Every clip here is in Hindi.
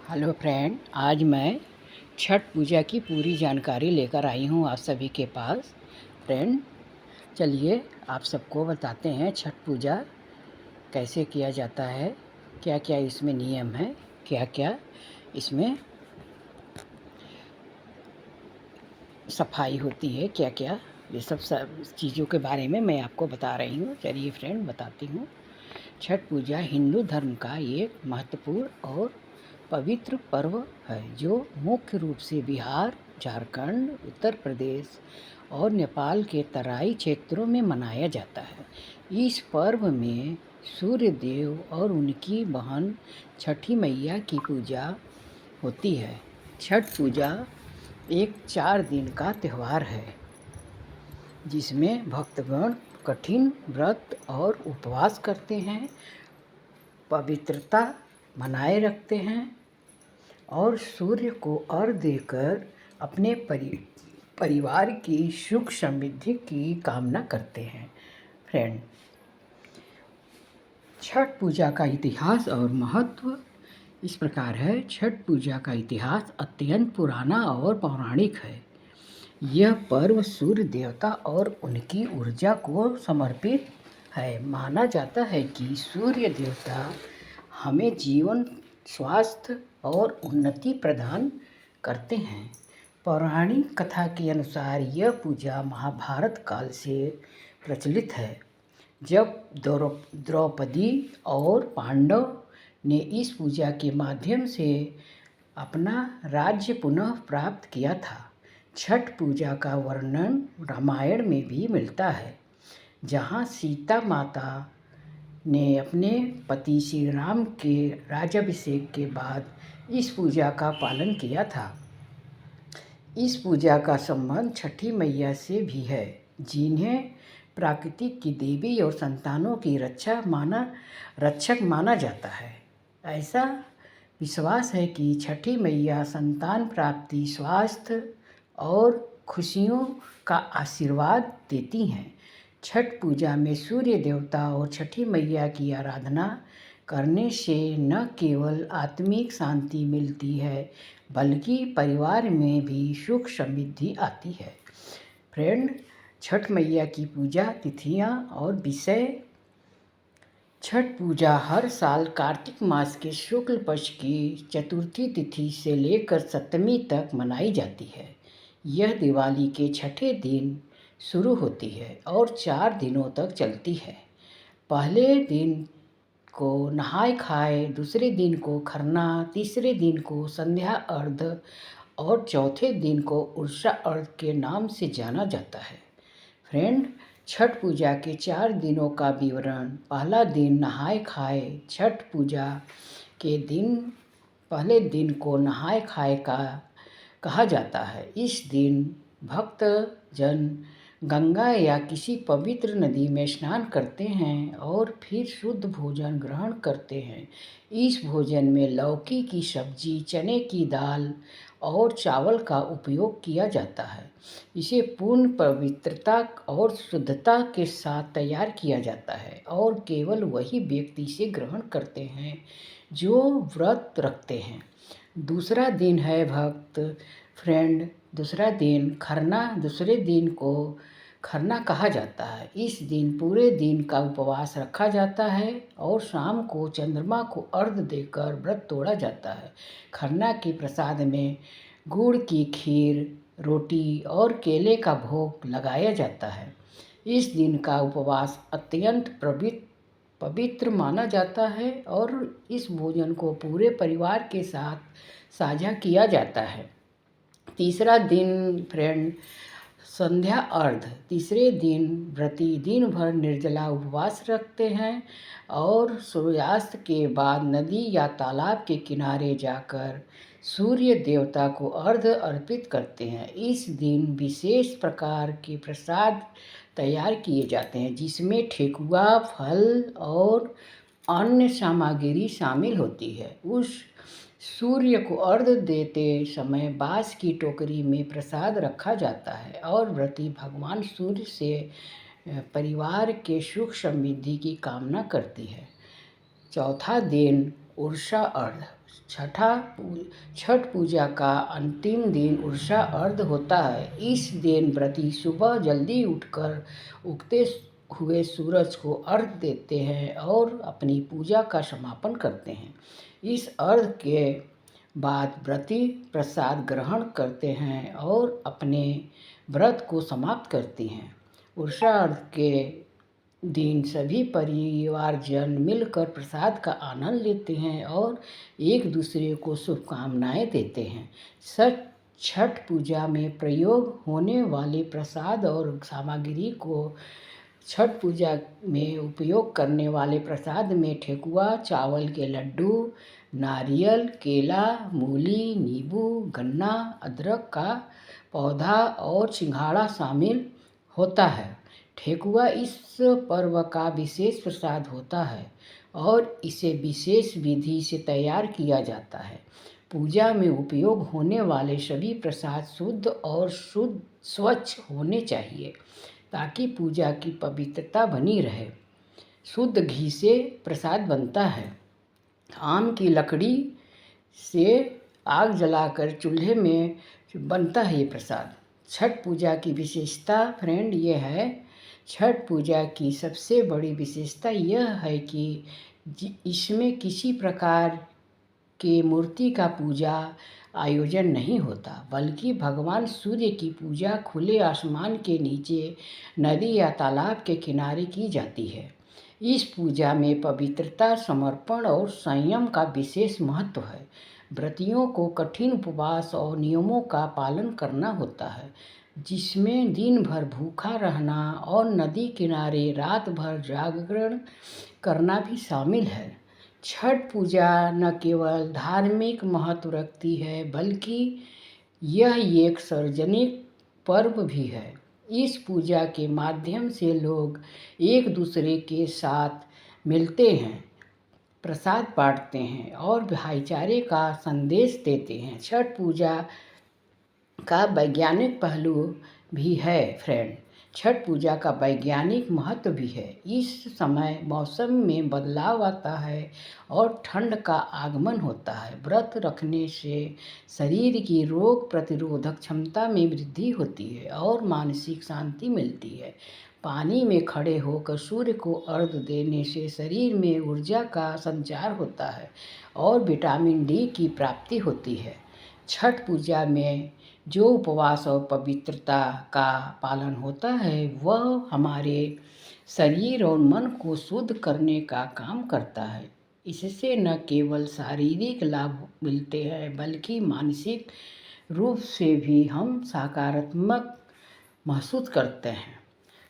हेलो फ्रेंड, आज मैं छठ पूजा की पूरी जानकारी लेकर आई हूँ आप सभी के पास। फ्रेंड, चलिए आप सबको बताते हैं छठ पूजा कैसे किया जाता है, क्या क्या इसमें नियम है, क्या क्या इसमें सफाई होती है, क्या क्या ये सब चीज़ों के बारे में मैं आपको बता रही हूँ। चलिए फ्रेंड, बताती हूँ। छठ पूजा हिंदू धर्म का एक महत्वपूर्ण और पवित्र पर्व है जो मुख्य रूप से बिहार, झारखंड, उत्तर प्रदेश और नेपाल के तराई क्षेत्रों में मनाया जाता है। इस पर्व में सूर्य देव और उनकी बहन छठी मैया की पूजा होती है। छठ पूजा एक 4 दिन का त्यौहार है जिसमें भक्तगण कठिन व्रत और उपवास करते हैं, पवित्रता बनाए रखते हैं और सूर्य को अर्घ्य देकर अपने परिवार की सुख समृद्धि की कामना करते हैं। फ्रेंड, छठ पूजा का इतिहास और महत्व इस प्रकार है। छठ पूजा का इतिहास अत्यंत पुराना और पौराणिक है। यह पर्व सूर्य देवता और उनकी ऊर्जा को समर्पित है। माना जाता है कि सूर्य देवता हमें जीवन, स्वास्थ्य और उन्नति प्रदान करते हैं। पौराणिक कथा के अनुसार यह पूजा महाभारत काल से प्रचलित है, जब द्रौपदी और पांडव ने इस पूजा के माध्यम से अपना राज्य पुनः प्राप्त किया था। छठ पूजा का वर्णन रामायण में भी मिलता है, जहाँ सीता माता ने अपने पति श्री राम के राज्याभिषेक के बाद इस पूजा का पालन किया था। इस पूजा का संबंध छठी मैया से भी है, जिन्हें प्रकृति की देवी और संतानों की रक्षक माना जाता है। ऐसा विश्वास है कि छठी मैया संतान प्राप्ति, स्वास्थ्य और खुशियों का आशीर्वाद देती हैं। छठ पूजा में सूर्य देवता और छठी मैया की आराधना करने से न केवल आत्मिक शांति मिलती है, बल्कि परिवार में भी सुख समृद्धि आती है। फ्रेंड, छठ मैया की पूजा तिथियां और विषय। छठ पूजा हर साल कार्तिक मास के शुक्ल पक्ष की चतुर्थी तिथि से लेकर सप्तमी तक मनाई जाती है। यह दिवाली के छठे दिन शुरू होती है और 4 दिनों तक चलती है। पहले दिन को नहाय खाए, दूसरे दिन को खरना, तीसरे दिन को संध्या अर्घ्य और चौथे दिन को उषा अर्घ्य के नाम से जाना जाता है। फ्रेंड, छठ पूजा के 4 दिनों का विवरण। पहला दिन नहाय खाए। छठ पूजा के दिन पहले दिन को नहाय खाए का कहा जाता है। इस दिन भक्त जन गंगा या किसी पवित्र नदी में स्नान करते हैं और फिर शुद्ध भोजन ग्रहण करते हैं। इस भोजन में लौकी की सब्जी, चने की दाल और चावल का उपयोग किया जाता है। इसे पूर्ण पवित्रता और शुद्धता के साथ तैयार किया जाता है और केवल वही व्यक्ति इसे ग्रहण करते हैं जो व्रत रखते हैं। दूसरा दिन है भक्त। फ्रेंड, दूसरा दिन खरना। दूसरे दिन को खरना कहा जाता है। इस दिन पूरे दिन का उपवास रखा जाता है और शाम को चंद्रमा को अर्घ्य देकर व्रत तोड़ा जाता है। खरना के प्रसाद में गुड़ की खीर, रोटी और केले का भोग लगाया जाता है। इस दिन का उपवास अत्यंत पवित्र माना जाता है और इस भोजन को पूरे परिवार के साथ साझा किया जाता है। तीसरा दिन फ्रेंड, संध्या अर्घ्य। तीसरे दिन व्रती दिन भर निर्जला उपवास रखते हैं और सूर्यास्त के बाद नदी या तालाब के किनारे जाकर सूर्य देवता को अर्घ्य अर्पित करते हैं। इस दिन विशेष प्रकार के प्रसाद तैयार किए जाते हैं, जिसमें ठेकुआ, फल और अन्य सामग्री शामिल होती है। उस सूर्य को अर्घ्य देते समय बाँस की टोकरी में प्रसाद रखा जाता है और व्रती भगवान सूर्य से परिवार के सुख समृद्धि की कामना करती है। चौथा दिन उषा अर्घ। छठ पूजा का अंतिम दिन उषा अर्घ होता है। इस दिन व्रती सुबह जल्दी उठकर उगते हुए सूरज को अर्घ देते हैं और अपनी पूजा का समापन करते हैं। इस अर्घ के बाद व्रती प्रसाद ग्रहण करते हैं और अपने व्रत को समाप्त करती हैं। उषा अर्घ के दिन सभी परिवारजन मिलकर प्रसाद का आनंद लेते हैं और एक दूसरे को शुभकामनाएं देते हैं। छठ पूजा में प्रयोग होने वाले प्रसाद और सामग्री को छठ पूजा में उपयोग करने वाले प्रसाद में ठेकुआ, चावल के लड्डू, नारियल, केला, मूली, नींबू, गन्ना, अदरक का पौधा और सिंघाड़ा शामिल होता है। ठेकुआ इस पर्व का विशेष प्रसाद होता है और इसे विशेष विधि से तैयार किया जाता है। पूजा में उपयोग होने वाले सभी प्रसाद शुद्ध और स्वच्छ होने चाहिए ताकि पूजा की पवित्रता बनी रहे। शुद्ध घी से प्रसाद बनता है। आम की लकड़ी से आग जलाकर चूल्हे में बनता है ये प्रसाद। छठ पूजा की विशेषता फ्रेंड ये है, छठ पूजा की सबसे बड़ी विशेषता यह है कि इसमें किसी प्रकार के मूर्ति का पूजा आयोजन नहीं होता, बल्कि भगवान सूर्य की पूजा खुले आसमान के नीचे नदी या तालाब के किनारे की जाती है। इस पूजा में पवित्रता, समर्पण और संयम का विशेष महत्व है। व्रतियों को कठिन उपवास और नियमों का पालन करना होता है, जिसमें दिन भर भूखा रहना और नदी किनारे रात भर जागरण करना भी शामिल है। छठ पूजा न केवल धार्मिक महत्व रखती है, बल्कि यह एक सार्वजनिक पर्व भी है। इस पूजा के माध्यम से लोग एक दूसरे के साथ मिलते हैं, प्रसाद बांटते हैं और भाईचारे का संदेश देते हैं। छठ पूजा का वैज्ञानिक पहलू भी है फ्रेंड। छठ पूजा का वैज्ञानिक महत्व भी है। इस समय मौसम में बदलाव आता है और ठंड का आगमन होता है। व्रत रखने से शरीर की रोग प्रतिरोधक क्षमता में वृद्धि होती है और मानसिक शांति मिलती है। पानी में खड़े होकर सूर्य को अर्घ्य देने से शरीर में ऊर्जा का संचार होता है और विटामिन डी की प्राप्ति होती है। छठ पूजा में जो उपवास और पवित्रता का पालन होता है, वह हमारे शरीर और मन को शुद्ध करने का काम करता है। इससे न केवल शारीरिक लाभ मिलते हैं, बल्कि मानसिक रूप से भी हम सकारात्मक महसूस करते हैं।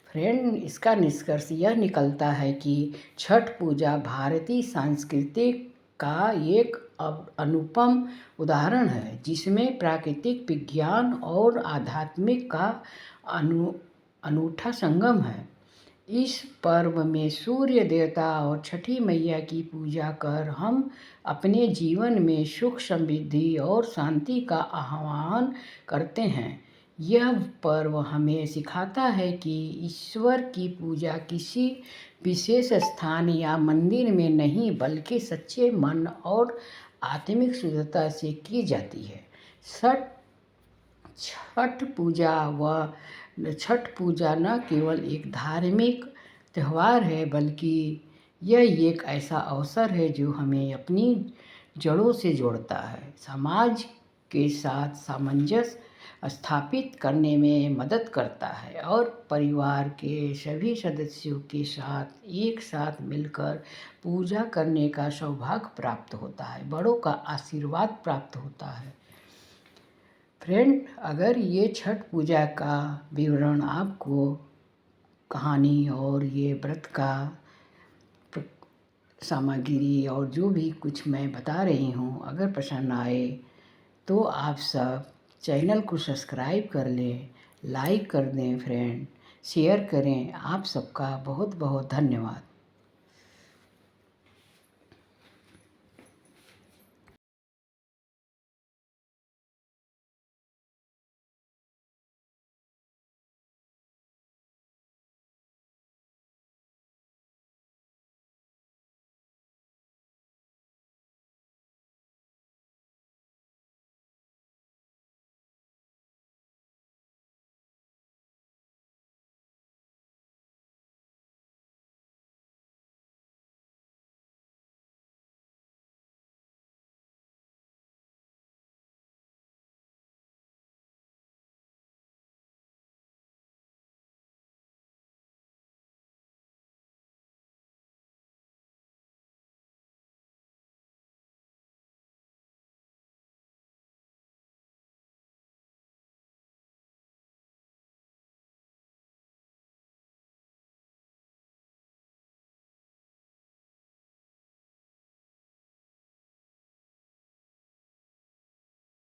फ्रेंड, इसका निष्कर्ष यह निकलता है कि छठ पूजा भारतीय संस्कृति का एक अनुपम उदाहरण है, जिसमें प्राकृतिक विज्ञान और आध्यात्मिक का अनूठा संगम है। इस पर्व में सूर्य देवता और छठी मैया की पूजा कर हम अपने जीवन में सुख, समृद्धि और शांति का आह्वान करते हैं। यह पर्व हमें सिखाता है कि ईश्वर की पूजा किसी विशेष स्थान या मंदिर में नहीं, बल्कि सच्चे मन और आत्मिक शुद्धता से की जाती है। छठ पूजा न केवल एक धार्मिक त्यौहार है, बल्कि यह एक ऐसा अवसर है जो हमें अपनी जड़ों से जोड़ता है, समाज के साथ सामंजस्य स्थापित करने में मदद करता है और परिवार के सभी सदस्यों के साथ एक साथ मिलकर पूजा करने का सौभाग्य प्राप्त होता है, बड़ों का आशीर्वाद प्राप्त होता है। फ्रेंड, अगर ये छठ पूजा का विवरण आपको, कहानी और ये व्रत का सामग्री और जो भी कुछ मैं बता रही हूँ, अगर पसंद आए तो आप सब चैनल को सब्सक्राइब कर लें, लाइक कर दें फ्रेंड, शेयर करें। आप सबका बहुत बहुत धन्यवाद।